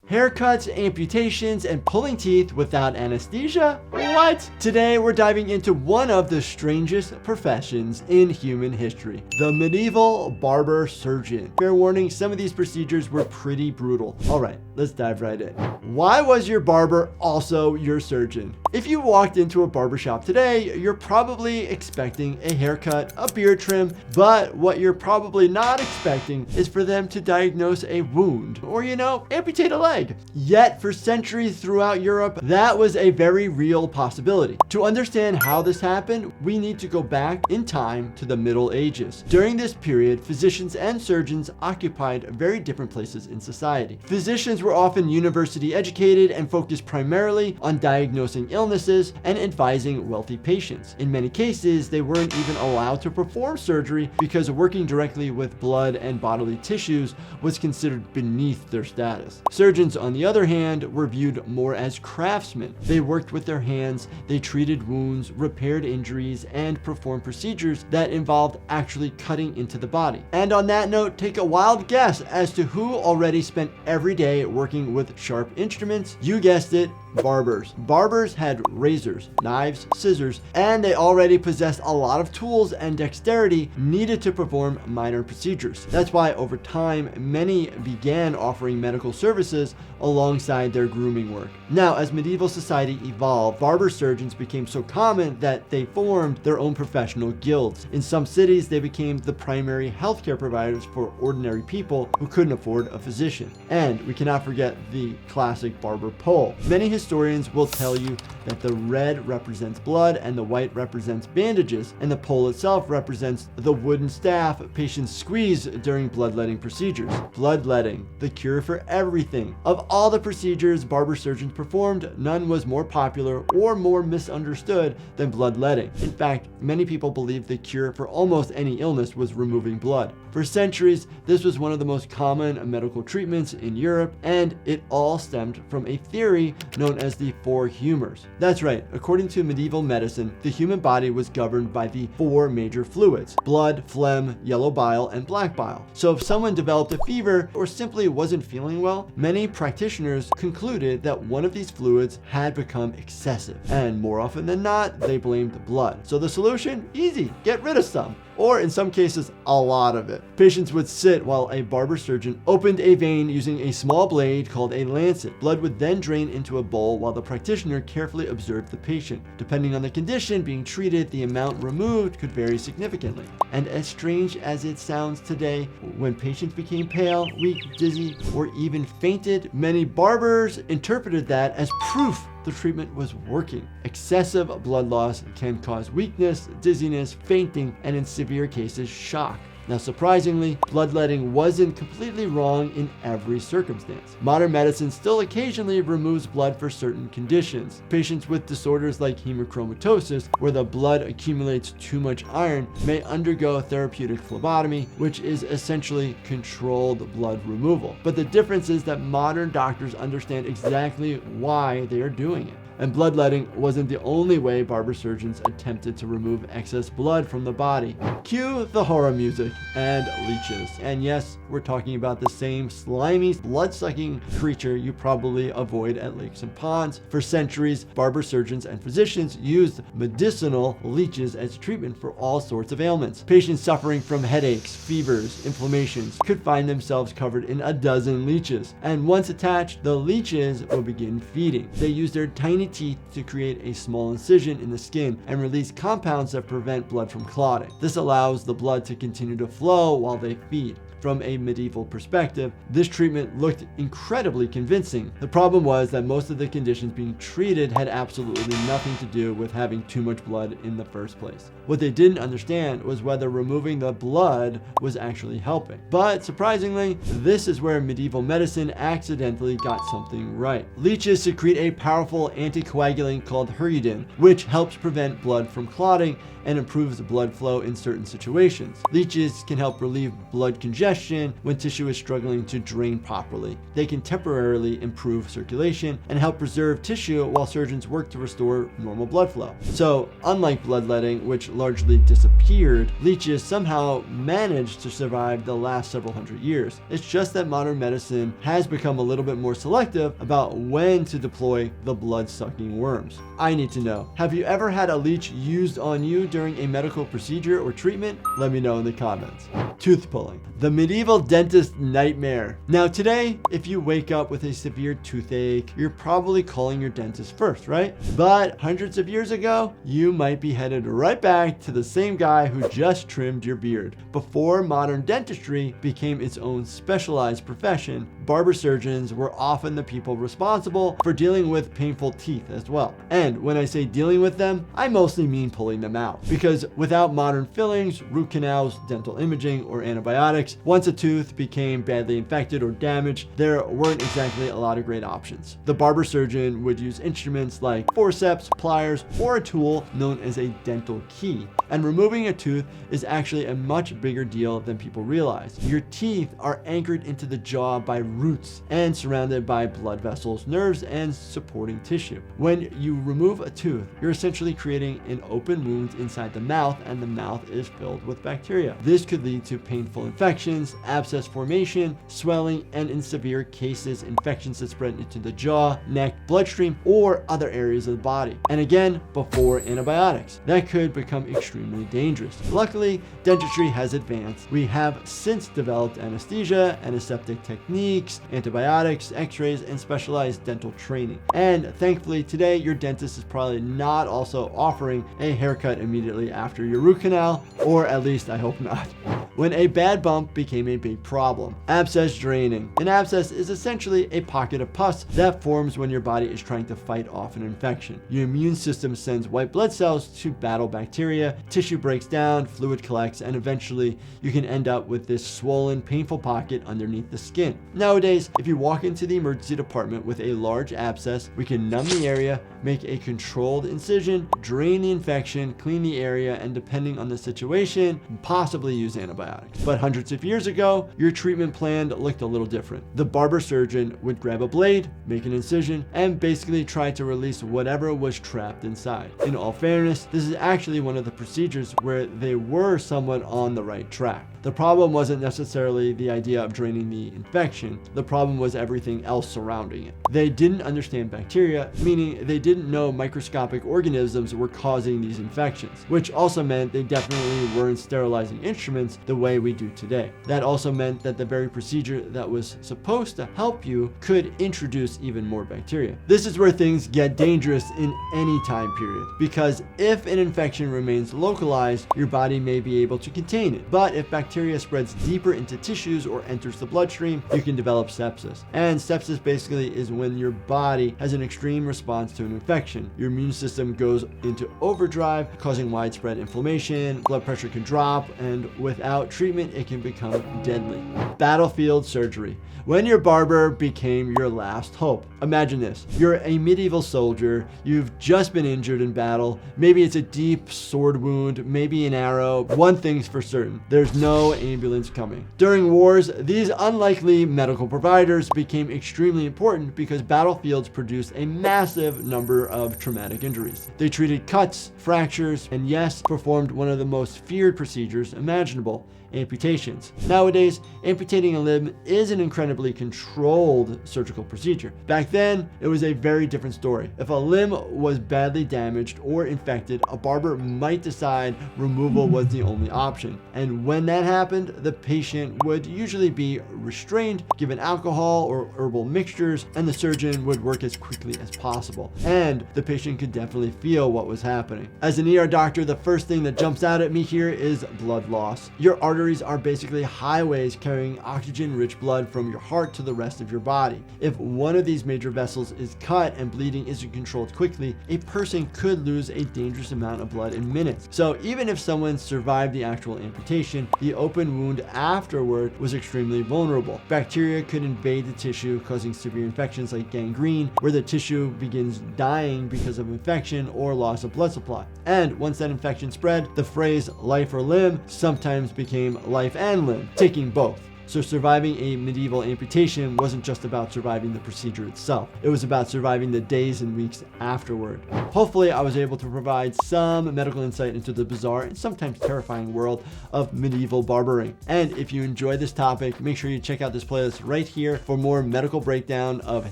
Haircuts, amputations, and pulling teeth without anesthesia? What? Today we're diving into one of the strangest professions in human history, the medieval barber-surgeon. Fair warning, some of these procedures were pretty brutal. Alright, let's dive right in. Why was your barber also your surgeon? If you walked into a barbershop today, you're probably expecting a haircut, a beard trim, but what you're probably not expecting is for them to diagnose a wound or, amputate a leg. Yet, for centuries throughout Europe, that was a very real possibility. To understand how this happened, we need to go back in time to the Middle Ages. During this period, physicians and surgeons occupied very different places in society. Physicians were often university educated and focused primarily on diagnosing illnesses and advising wealthy patients. In many cases, they weren't even allowed to perform surgery because working directly with blood and bodily tissues was considered beneath their status. Surgeons, on the other hand, were viewed more as craftsmen. They worked with their hands, they treated wounds, repaired injuries, and performed procedures that involved actually cutting into the body. And on that note, take a wild guess as to who already spent every day working with sharp instruments. You guessed it, barbers. Barbers had razors, knives, scissors, and they already possessed a lot of tools and dexterity needed to perform minor procedures. That's why over time, many began offering medical services alongside their grooming work. Now, as medieval society evolved, barber surgeons became so common that they formed their own professional guilds. In some cities, they became the primary healthcare providers for ordinary people who couldn't afford a physician. And we cannot forget the classic barber pole. Many historians will tell you that the red represents blood and the white represents bandages, and the pole itself represents the wooden staff patients squeeze during bloodletting procedures. Bloodletting, the cure for everything. Of all the procedures barber surgeons performed, none was more popular or more misunderstood than bloodletting. In fact, many people believe the cure for almost any illness was removing blood. For centuries, this was one of the most common medical treatments in Europe, and it all stemmed from a theory known as the four humors. That's right, according to medieval medicine, the human body was governed by the four major fluids: blood, phlegm, yellow bile, and black bile. So if someone developed a fever or simply wasn't feeling well, many practitioners concluded that one of these fluids had become excessive, and more often than not, they blamed blood. So the solution? Easy, get rid of some. Or in some cases, a lot of it. Patients would sit while a barber surgeon opened a vein using a small blade called a lancet. Blood would then drain into a bowl while the practitioner carefully observed the patient. Depending on the condition being treated, the amount removed could vary significantly. And as strange as it sounds today, when patients became pale, weak, dizzy, or even fainted, many barbers interpreted that as proof the treatment was working. Excessive blood loss can cause weakness, dizziness, fainting, and in severe cases, shock. Now, surprisingly, bloodletting wasn't completely wrong in every circumstance. Modern medicine still occasionally removes blood for certain conditions. Patients with disorders like hemochromatosis, where the blood accumulates too much iron, may undergo therapeutic phlebotomy, which is essentially controlled blood removal. But the difference is that modern doctors understand exactly why they are doing it. And bloodletting wasn't the only way barber surgeons attempted to remove excess blood from the body. Cue the horror music and leeches. And yes, we're talking about the same slimy, blood-sucking creature you probably avoid at lakes and ponds. For centuries, barber surgeons and physicians used medicinal leeches as treatment for all sorts of ailments. Patients suffering from headaches, fevers, inflammations could find themselves covered in a dozen leeches. And once attached, the leeches will begin feeding. They use their tiny teeth to create a small incision in the skin and release compounds that prevent blood from clotting. This allows the blood to continue to flow while they feed. From a medieval perspective, this treatment looked incredibly convincing. The problem was that most of the conditions being treated had absolutely nothing to do with having too much blood in the first place. What they didn't understand was whether removing the blood was actually helping. But surprisingly, this is where medieval medicine accidentally got something right. Leeches secrete a powerful anticoagulant called hirudin, which helps prevent blood from clotting and improves blood flow in certain situations. Leeches can help relieve blood congestion congestion when tissue is struggling to drain properly. They can temporarily improve circulation and help preserve tissue while surgeons work to restore normal blood flow. So, unlike bloodletting, which largely disappeared, leeches somehow managed to survive the last several hundred years. It's just that modern medicine has become a little bit more selective about when to deploy the blood-sucking worms. I need to know, have you ever had a leech used on you during a medical procedure or treatment? Let me know in the comments. Tooth pulling, the medieval dentist nightmare. Now today, if you wake up with a severe toothache, you're probably calling your dentist first, right? But hundreds of years ago, you might be headed right back to the same guy who just trimmed your beard. Before modern dentistry became its own specialized profession, barber-surgeons were often the people responsible for dealing with painful teeth as well. And when I say dealing with them, I mostly mean pulling them out. Because without modern fillings, root canals, dental imaging, or antibiotics, once a tooth became badly infected or damaged, there weren't exactly a lot of great options. The barber surgeon would use instruments like forceps, pliers, or a tool known as a dental key. And removing a tooth is actually a much bigger deal than people realize. Your teeth are anchored into the jaw by roots and surrounded by blood vessels, nerves, and supporting tissue. When you remove a tooth, you're essentially creating an open wound inside the mouth, and the mouth is filled with bacteria. This could lead to painful infections, abscess formation, swelling, and in severe cases, infections that spread into the jaw, neck, bloodstream, or other areas of the body. And again, before antibiotics, that could become extremely dangerous. Luckily, dentistry has advanced. We have since developed anesthesia, antiseptic techniques, antibiotics, x-rays, and specialized dental training. And thankfully today, your dentist is probably not also offering a haircut immediately after your root canal, or at least I hope not. When a bad bump became a big problem. Abscess draining. An abscess is essentially a pocket of pus that forms when your body is trying to fight off an infection. Your immune system sends white blood cells to battle bacteria, tissue breaks down, fluid collects, and eventually you can end up with this swollen, painful pocket underneath the skin. Nowadays, if you walk into the emergency department with a large abscess, we can numb the area, make a controlled incision, drain the infection, clean the area, and depending on the situation, possibly use antibiotics. But hundreds of years ago, your treatment plan looked a little different. The barber surgeon would grab a blade, make an incision, and basically try to release whatever was trapped inside. In all fairness, this is actually one of the procedures where they were somewhat on the right track. The problem wasn't necessarily the idea of draining the infection. The problem was everything else surrounding it. They didn't understand bacteria, meaning they didn't know microscopic organisms were causing these infections, which also meant they definitely weren't sterilizing instruments the way we do today. That also meant that the very procedure that was supposed to help you could introduce even more bacteria. This is where things get dangerous in any time period, because if an infection remains localized, your body may be able to contain it. But if bacteria spreads deeper into tissues or enters the bloodstream, you can develop sepsis. And sepsis basically is when your body has an extreme response to an infection. Your immune system goes into overdrive, causing widespread inflammation, blood pressure can drop, and without treatment, it can become deadly. Battlefield surgery. When your barber became your last hope. Imagine this. You're a medieval soldier. You've just been injured in battle. Maybe it's a deep sword wound, maybe an arrow. One thing's for certain. There's no ambulance coming. During wars, these unlikely medical providers became extremely important because battlefields produced a massive number of traumatic injuries. They treated cuts, fractures, and yes, performed one of the most feared procedures imaginable, amputations. Nowadays, amputating a limb is an incredibly controlled surgical procedure. Back then, it was a very different story. If a limb was badly damaged or infected, a barber might decide removal was the only option. And when that happened, the patient would usually be restrained, given alcohol or herbal mixtures, and the surgeon would work as quickly as possible. And the patient could definitely feel what was happening. As an ER doctor, the first thing that jumps out at me here is blood loss. Your arteries are basically highways carrying oxygen-rich blood from your heart to the rest of your body. If one of these major vessels is cut and bleeding isn't controlled quickly, a person could lose a dangerous amount of blood in minutes. So even if someone survived the actual amputation, the open wound afterward was extremely vulnerable. Bacteria could invade the tissue, causing severe infections like gangrene, where the tissue begins dying because of infection or loss of blood supply. And once that infection spread, the phrase life or limb sometimes became life and limb, taking both. So surviving a medieval amputation wasn't just about surviving the procedure itself. It was about surviving the days and weeks afterward. Hopefully, I was able to provide some medical insight into the bizarre and sometimes terrifying world of medieval barbering. And if you enjoy this topic, make sure you check out this playlist right here for more medical breakdown of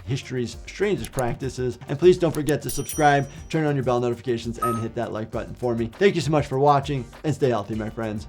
history's strangest practices. And please don't forget to subscribe, turn on your bell notifications, and hit that like button for me. Thank you so much for watching, and stay healthy, my friends.